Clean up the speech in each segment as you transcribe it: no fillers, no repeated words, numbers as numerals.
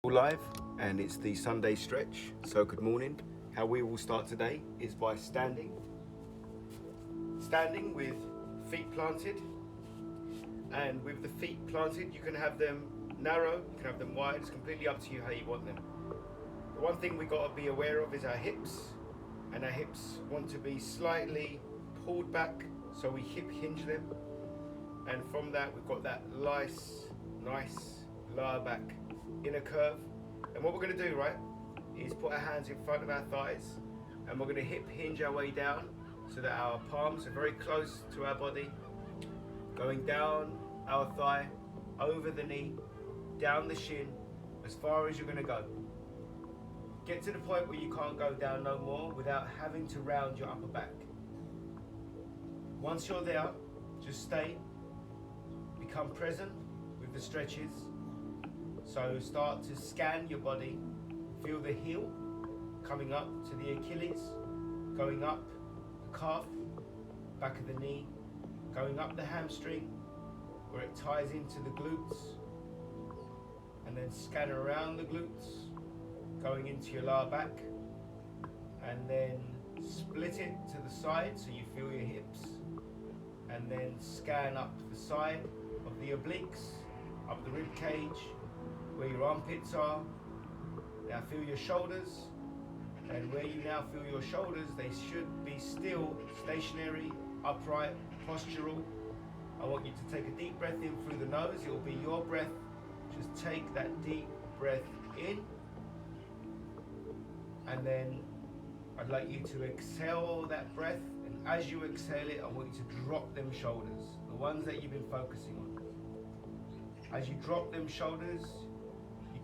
All live, and it's the Sunday stretch. So good morning. How we will start today is by standing with feet planted, and with the feet planted you can have them narrow, you can have them wide. It's completely up to you how you want them. The one thing we got to be aware of is our hips, and our hips want to be slightly pulled back, so we hip hinge them, and from that we've got that nice lower back inner curve. And what we're going to do, right, is put our hands in front of our thighs, and we're going to hip hinge our way down so that our palms are very close to our body, going down our thigh, over the knee, down the shin, as far as you're going to go. Get to the point where you can't go down no more without having to round your upper back. Once you're there, just stay, become present with the stretches. So start to scan your body, feel the heel coming up to the Achilles, going up the calf, back of the knee, going up the hamstring where it ties into the glutes, and then scan around the glutes, going into your lower back, and then split it to the side so you feel your hips, and then scan up the side of the obliques, up the rib cage, where your armpits are. Now feel your shoulders, and where you now feel your shoulders, they should be still stationary, upright, postural. I want you to take a deep breath in through the nose. It will be your breath. Just take that deep breath in, and then I'd like you to exhale that breath, and as you exhale it, I want you to drop them shoulders, the ones that you've been focusing on. As you drop them shoulders,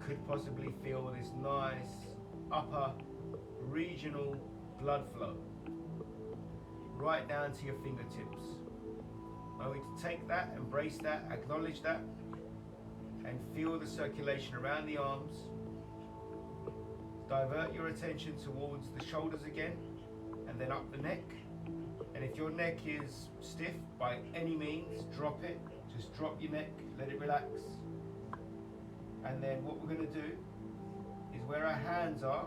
could possibly feel this nice upper regional blood flow right down to your fingertips. I want you to take that, embrace that, acknowledge that, and feel the circulation around the arms. Divert your attention towards the shoulders again, and then up the neck. And if your neck is stiff, by any means, drop it. Just drop your neck, let it relax. And then what we're going to do is where our hands are,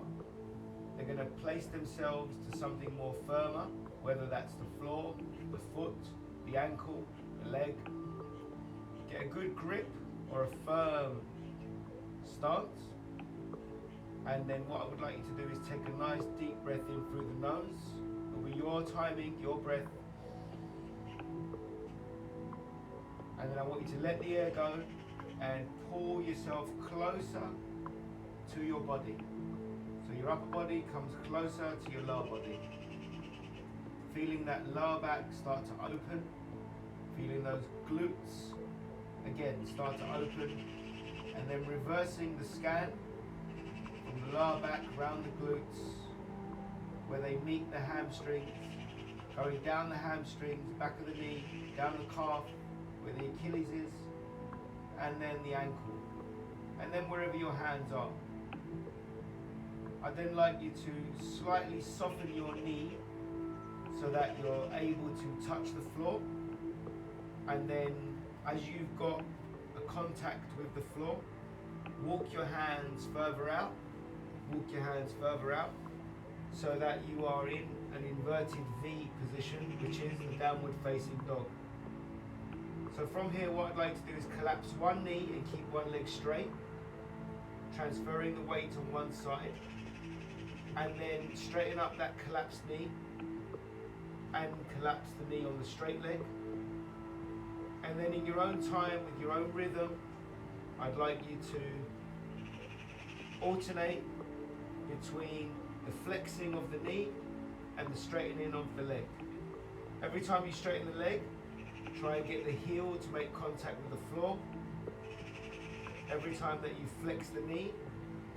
they're going to place themselves to something more firmer, whether that's the floor, the foot, the ankle, the leg. Get a good grip or a firm stance. And then what I would like you to do is take a nice deep breath in through the nose. It'll be your timing, your breath. And then I want you to let the air go and pull yourself closer to your body. So your upper body comes closer to your lower body. Feeling that lower back start to open. Feeling those glutes again start to open. And then reversing the scan from the lower back round the glutes where they meet the hamstrings. Going down the hamstrings, back of the knee, down the calf where the Achilles is, and then the ankle, and then wherever your hands are. I'd then like you to slightly soften your knee so that you're able to touch the floor, and then as you've got a contact with the floor, walk your hands further out, so that you are in an inverted V position, which is the downward facing dog. So from here, what I'd like to do is collapse one knee and keep one leg straight, transferring the weight on one side, and then straighten up that collapsed knee and collapse the knee on the straight leg. And then in your own time, with your own rhythm, I'd like you to alternate between the flexing of the knee and the straightening of the leg. Every time you straighten the leg, try and get the heel to make contact with the floor. Every time that you flex the knee,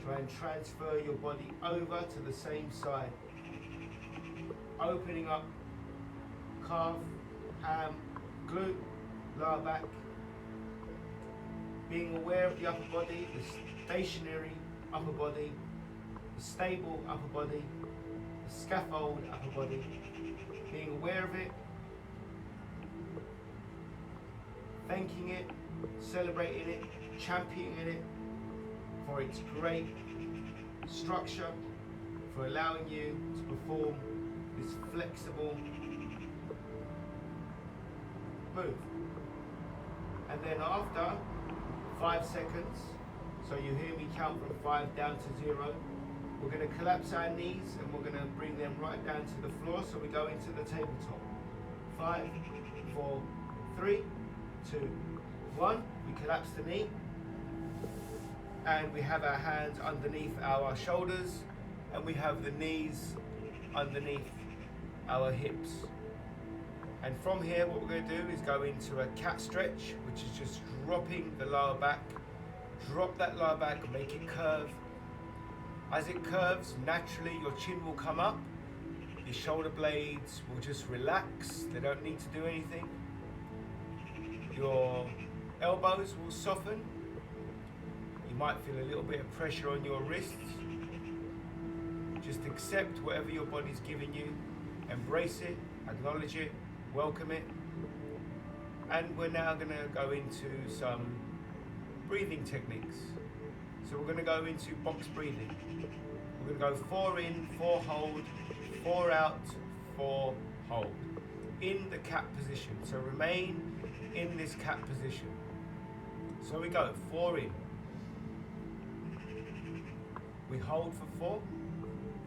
try and transfer your body over to the same side. Opening up calf, ham, glute, lower back. Being aware of the upper body, the stationary upper body, the stable upper body, the scaffold upper body. Being aware of it, thanking it, celebrating it, championing it for its great structure, for allowing you to perform this flexible move. And then after 5 seconds, so you hear me count from 5 down to 0, we're going to collapse our knees and we're going to bring them right down to the floor, so we go into the tabletop. 5, 4, 3, 2, 1. We collapse the knee and we have our hands underneath our shoulders and we have the knees underneath our hips. And from here what we're going to do is go into a cat stretch, which is just dropping the lower back. Drop that lower back, make it curve. As it curves, naturally your chin will come up, your shoulder blades will just relax, they don't need to do anything. Your elbows will soften. You might feel a little bit of pressure on your wrists. Just accept whatever your body's giving you, embrace it, acknowledge it, welcome it. And we're now going to go into some breathing techniques. So we're going to go into box breathing. We're going to go 4 in, 4 hold, 4 out, 4 hold. In the cat position. So remain in this cat position. So we go 4 in. We hold for 4.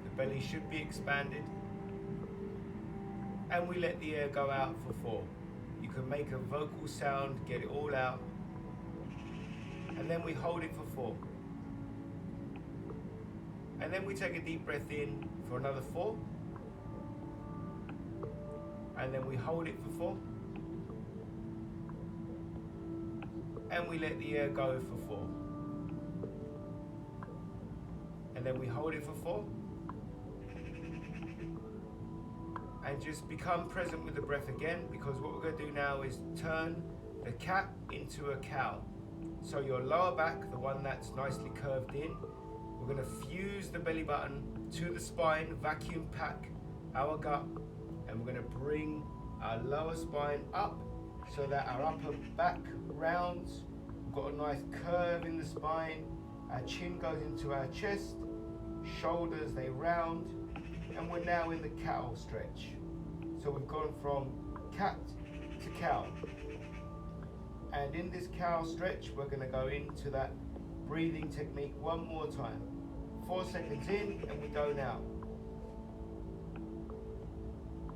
The belly should be expanded. And we let the air go out for 4. You can make a vocal sound, get it all out. And then we hold it for 4. And then we take a deep breath in for another 4. And then we hold it for 4. And we let the air go for 4. And then we hold it for 4. And just become present with the breath again, because what we're going to do now is turn the cat into a cow. So your lower back, the one that's nicely curved in, we're going to fuse the belly button to the spine, vacuum pack our gut, and we're going to bring our lower spine up so that our upper back rounds. We've got a nice curve in the spine. Our chin goes into our chest, shoulders they round, and we're now in the cow stretch. So we've gone from cat to cow. And in this cow stretch, we're going to go into that breathing technique one more time. 4 seconds in, and we go now.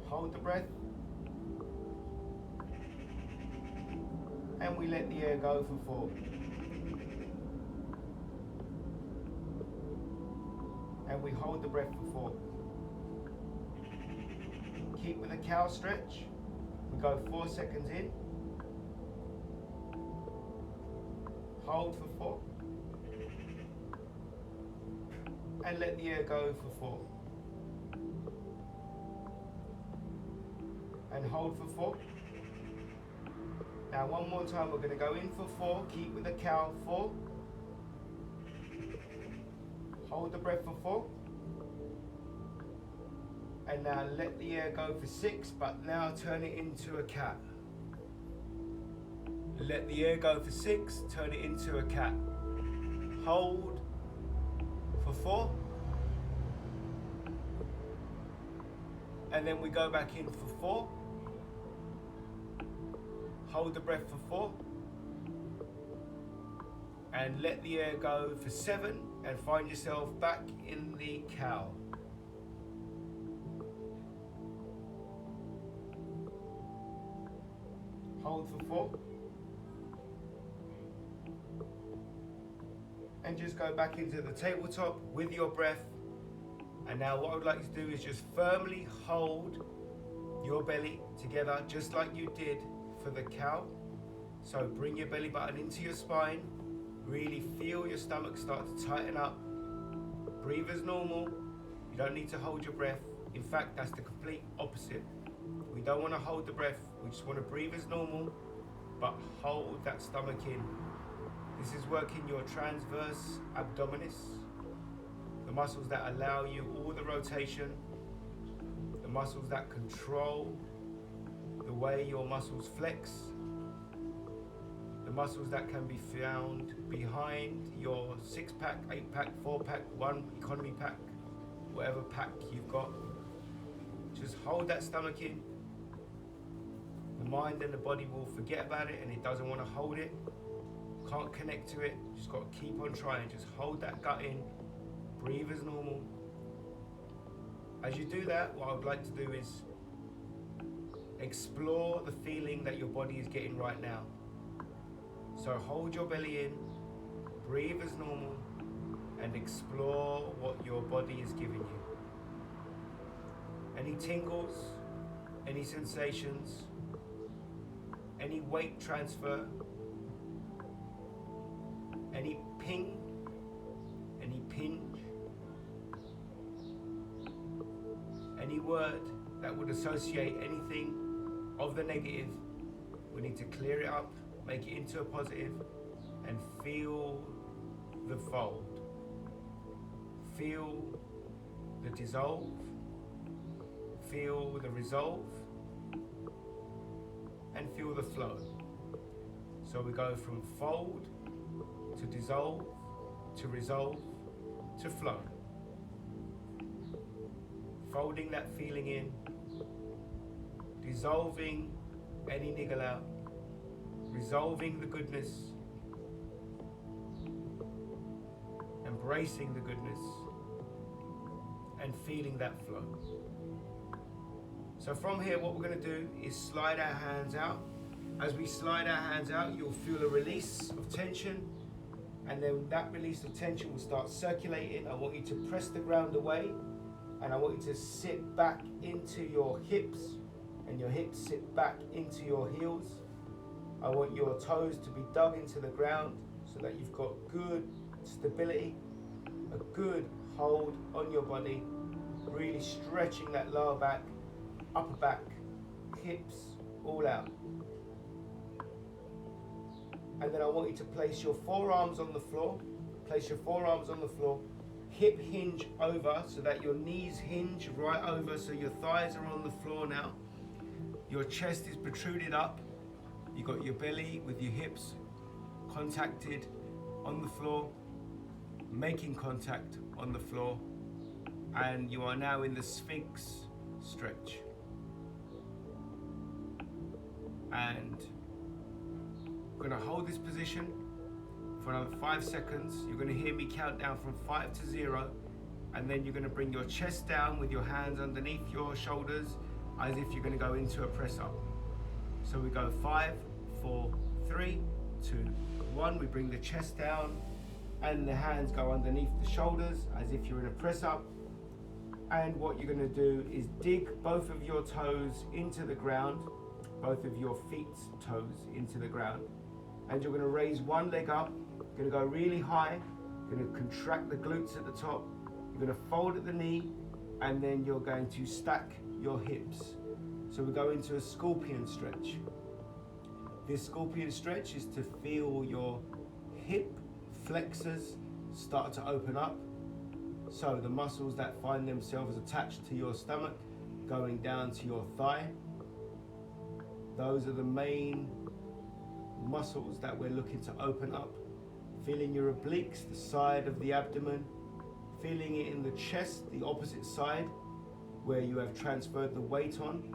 Hold the breath. And we let the air go for 4. And we hold the breath for 4. Keep with the cow stretch. We go 4 seconds in. Hold for 4. And let the air go for 4. And hold for 4. Now one more time, we're going to go in for 4. Keep with the cow, 4. Hold the breath for 4. And now let the air go for 6, but now turn it into a cat. Let the air go for 6, turn it into a cat. Hold for 4. And then we go back in for 4. Hold the breath for 4. And let the air go for 7, and find yourself back in the cow. Hold for 4. And just go back into the tabletop with your breath. And now what I would like you to do is just firmly hold your belly together, just like you did for the cow. So bring your belly button into your spine. Really feel your stomach start to tighten up. Breathe as normal. You don't need to hold your breath. In fact, that's the complete opposite. We don't want to hold the breath. We just want to breathe as normal, but hold that stomach in. This is working your transverse abdominis, the muscles that allow you all the rotation, the muscles that control the way your muscles flex, the muscles that can be found behind your 6-pack, 8-pack, 4-pack, 1 economy pack, whatever pack you've got. Just hold that stomach in. The mind and the body will forget about it and it doesn't want to hold it. Can't connect to it. Just got to keep on trying. Just hold that gut in. Breathe as normal. As you do that, what I would like to do is explore the feeling that your body is getting right now. So hold your belly in, breathe as normal, and explore what your body is giving you. Any tingles, any sensations, any weight transfer, any ping, any pinch, any word that would associate anything of the negative, we need to clear it up, make it into a positive, and feel the fold. Feel the dissolve, feel the resolve, and feel the flow. So we go from fold to dissolve, to resolve, to flow. Folding that feeling in, dissolving any niggle out, resolving the goodness, embracing the goodness, and feeling that flow. So from here, what we're going to do is slide our hands out. As we slide our hands out, you'll feel a release of tension, and then that release of tension will start circulating. I want you to press the ground away, and I want you to sit back into your hips, and your hips sit back into your heels. I want your toes to be dug into the ground so that you've got good stability, a good hold on your body, really stretching that lower back, upper back, hips, all out. And then I want you to place your forearms on the floor, hip hinge over so that your knees hinge right over, so your thighs are on the floor now. Your chest is protruded up. You got your belly with your hips contacted on the floor, making contact on the floor, and you are now in the Sphinx stretch. And we're going to hold this position for another 5 seconds. You're going to hear me count down from 5 to 0, and then you're going to bring your chest down with your hands underneath your shoulders as if you're going to go into a press up. So we go 5, 4, 3, 2, 1. We bring the chest down and the hands go underneath the shoulders as if you're in a press up. And what you're going to do is dig both of your toes into the ground, both of your feet's toes into the ground. And you're going to raise one leg up, you're going to go really high, you're going to contract the glutes at the top, you're going to fold at the knee, and then you're going to stack your hips. So we go into a scorpion stretch. This scorpion stretch is to feel your hip flexors start to open up. So the muscles that find themselves attached to your stomach going down to your thigh. Those are the main muscles that we're looking to open up. Feeling your obliques, the side of the abdomen. Feeling it in the chest, the opposite side, where you have transferred the weight on.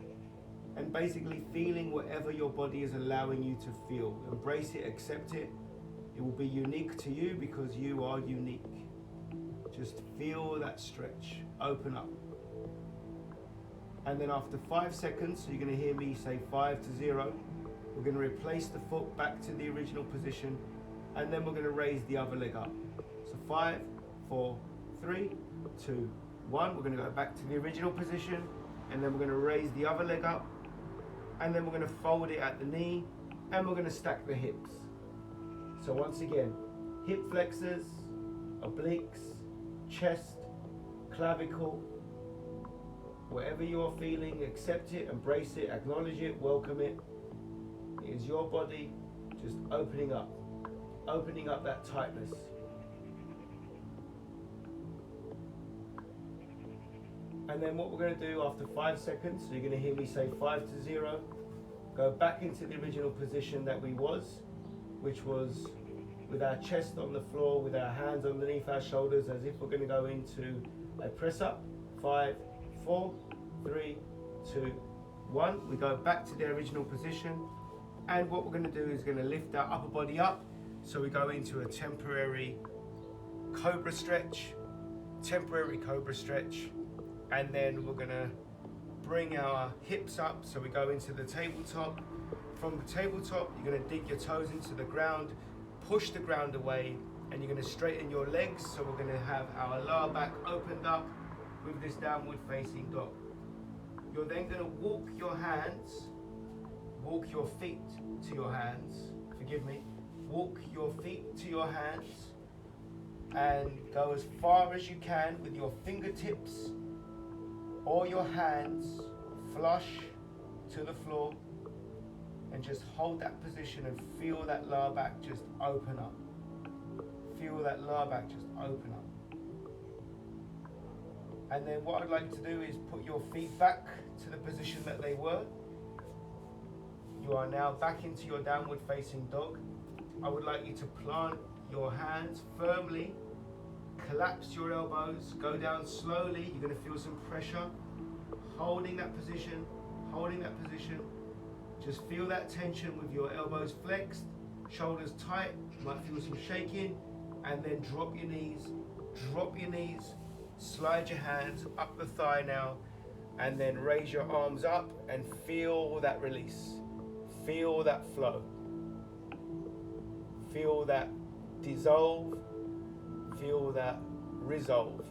And basically feeling whatever your body is allowing you to feel. Embrace it, accept it. It will be unique to you because you are unique. Just feel that stretch, open up. And then after 5 seconds, so you're going to hear me say 5 to 0, we're going to replace the foot back to the original position, and then we're going to raise the other leg up. So 5, 4, 3, 2, 1. We're going to go back to the original position, and then we're going to raise the other leg up, and then we're going to fold it at the knee, and we're going to stack the hips. So once again, hip flexors, obliques, chest, clavicle, whatever you're feeling, accept it, embrace it, acknowledge it, welcome it. It is your body just opening up that tightness. And then what we're going to do after 5 seconds, so you're going to hear me say 5 to 0, go back into the original position that we was, which was with our chest on the floor, with our hands underneath our shoulders, as if we're going to go into a press up. 5, 4, 3, 2, 1. We go back to the original position, and what we're going to do is going to lift our upper body up. So we go into a temporary cobra stretch, and then we're going to bring our hips up. So we go into the tabletop. From the tabletop, you're going to dig your toes into the ground, push the ground away, and you're going to straighten your legs. So we're going to have our lower back opened up with this downward facing dog. You're then going to walk your feet to your hands, walk your feet to your hands, and go as far as you can with your fingertips or your hands flush to the floor, and just hold that position and feel that lower back just open up. Feel that lower back just open up. And then what I'd like you to do is put your feet back to the position that they were. You are now back into your downward facing dog. I would like you to plant your hands firmly, collapse your elbows, go down slowly. You're going to feel some pressure. Holding that position. Just feel that tension with your elbows flexed, shoulders tight. You might feel some shaking, and then drop your knees, slide your hands up the thigh now, and then raise your arms up and feel that release. Feel that flow. Feel that dissolve. Feel that resolve.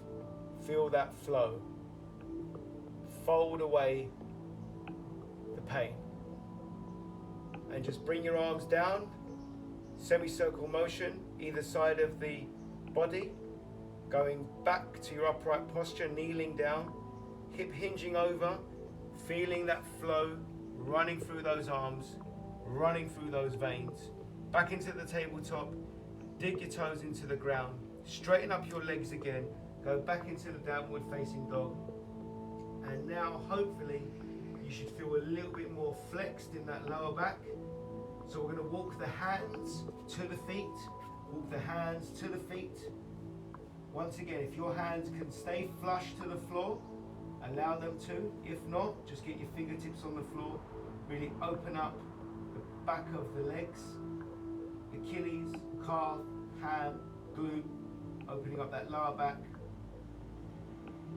Feel that flow. Fold away the pain. And just bring your arms down, semicircle motion, either side of the body, going back to your upright posture, kneeling down, hip hinging over, feeling that flow running through those arms, running through those veins. Back into the tabletop, dig your toes into the ground, straighten up your legs again, go back into the downward facing dog. And now hopefully you should feel a little bit more flexed in that lower back. So we're going to walk the hands to the feet. Once again, if your hands can stay flush to the floor, allow them to. If not, just get your fingertips on the floor. Really open up the back of the legs, Achilles, calf, ham, glute, opening up that lower back.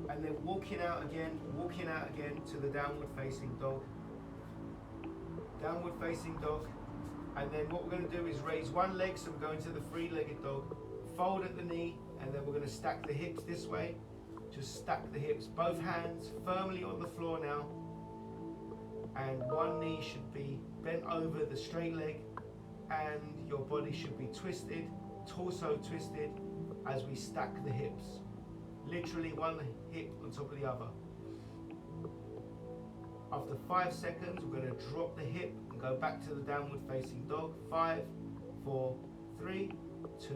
And then walking out again to the downward facing dog. And then what we're going to do is raise one leg, so we're going to the three-legged dog. Fold at the knee, and then we're going to stack the hips this way. Just stack the hips, both hands firmly on the floor now. And one knee should be bent over the straight leg, and your body should be twisted, torso twisted, as we stack the hips. Literally one hip on top of the other. After 5 seconds, we're going to drop the hip and go back to the downward facing dog. 5, 4, 3, 2,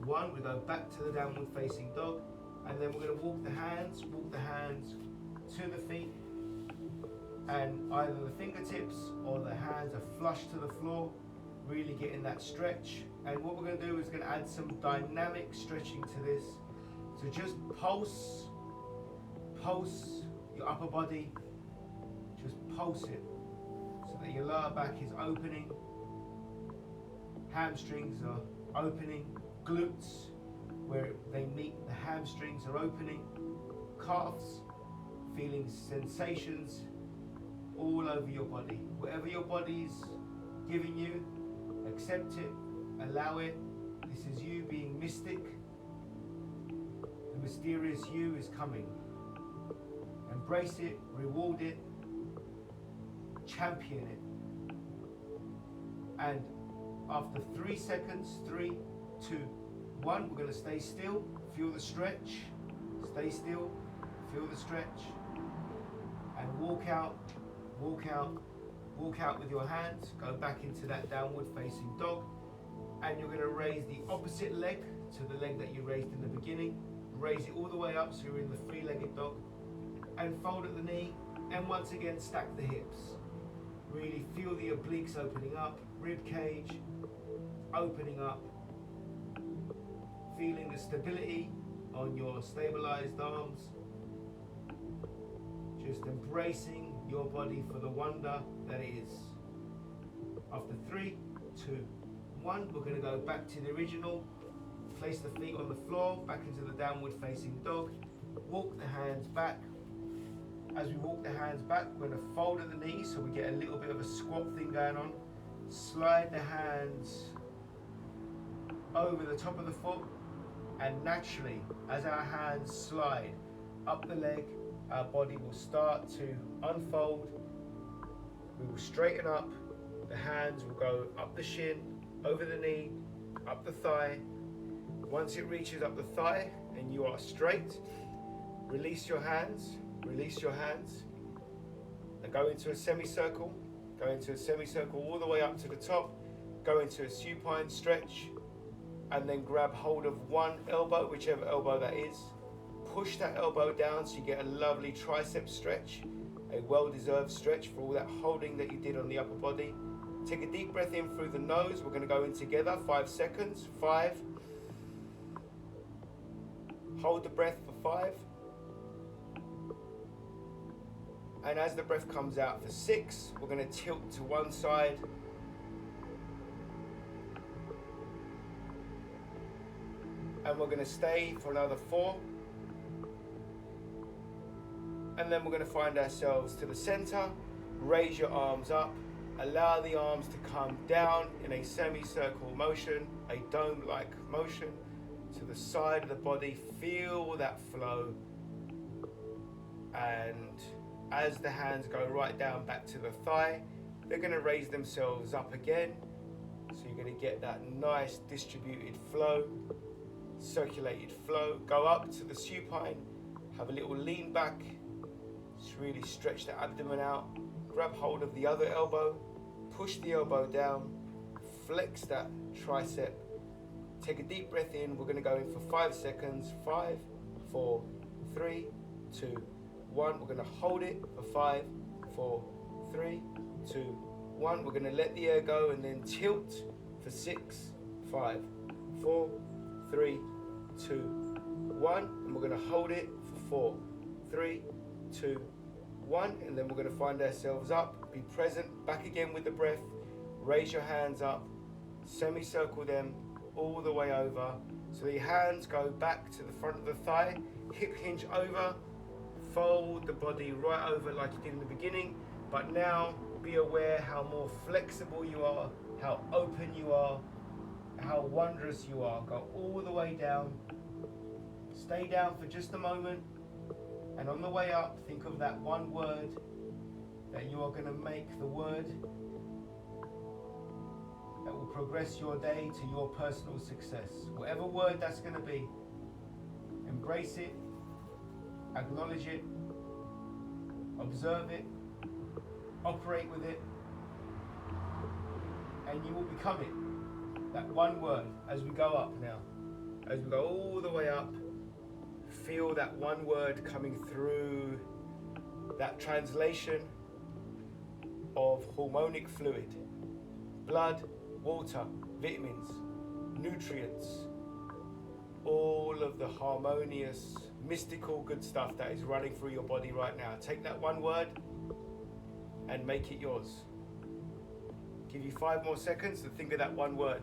1. We go back to the downward facing dog, and then we're going to walk the hands to the feet, and either the fingertips or the hands are flush to the floor, really getting that stretch. And what we're going to do is going to add some dynamic stretching to this. So just pulse your upper body, just pulse it so that your lower back is opening, hamstrings are opening, glutes where they meet the hamstrings are opening, calves, feeling sensations all over your body. Whatever your body's giving you, accept it, allow it. This is you being mystic. The mysterious you is coming. Embrace it, reward it, champion it. And after 3 seconds, 3, 2, 1, we're going to stay still, feel the stretch, stay still, feel the stretch, and walk out with your hands, go back into that downward facing dog, and you're going to raise the opposite leg to the leg that you raised in the beginning, raise it all the way up so you're in the three-legged dog, and fold at the knee, and once again stack the hips. Really feel the obliques opening up, rib cage, opening up, feeling the stability on your stabilized arms, just embracing your body for the wonder that it is. After 3, 2, 1, we're going to go back to the original. Place the feet on the floor, back into the downward facing dog. Walk the hands back. As we walk the hands back, we're going to fold at the knees so we get a little bit of a squat thing going on. Slide the hands over the top of the foot, and naturally, as our hands slide up the leg, our body will start to unfold. We will straighten up. The hands will go up the shin, over the knee, up the thigh. Once it reaches up the thigh and you are straight, release your hands, and go into a semicircle. Go into a semicircle all the way up to the top. Go into a supine stretch, and then grab hold of one elbow, whichever elbow that is. Push that elbow down so you get a lovely tricep stretch, a well-deserved stretch for all that holding that you did on the upper body. Take a deep breath in through the nose. We're going to go in together, 5 seconds. 5. Hold the breath for 5. And as the breath comes out for 6, we're going to tilt to one side. And we're going to stay for another 4. And then we're going to find ourselves to the center. Raise your arms up. Allow the arms to come down in a semicircle motion, a dome-like motion to the side of the body. Feel that flow. And as the hands go right down back to the thigh, they're going to raise themselves up again. So you're going to get that nice distributed flow, circulated flow. Go up to the supine, have a little lean back, just really stretch the abdomen out. Grab hold of the other elbow, push the elbow down, flex that tricep. Take a deep breath in. We're going to go in for 5 seconds. 5, 4, 3, 2, 1. We're going to hold it for 5, 4, 3, 2, 1. We're going to let the air go and then tilt for 6, 5, 4, 3, 2, 1. And we're going to hold it for 4, 3, 2, 1. And then we're going to find ourselves up. Be present. Back again with the breath. Raise your hands up. Semicircle them all the way over. So the hands go back to the front of the thigh. Hip hinge over. Fold the body right over like you did in the beginning. But now be aware how more flexible you are, how open you are, how wondrous you are. Go all the way down. Stay down for just a moment. And on the way up, think of that one word that you are going to make the word that will progress your day to your personal success. Whatever word that's going to be, embrace it, acknowledge it, observe it, operate with it, and you will become it. That one word as we go up now. As we go all the way up, feel that one word coming through that translation of hormonic fluid, blood, water, vitamins, nutrients, all of the harmonious, mystical good stuff that is running through your body right now. Take that one word and make it yours. Give you 5 more seconds to think of that one word.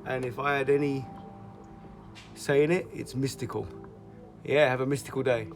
And if I had any say in it, it's mystical. Yeah, have a mystical day.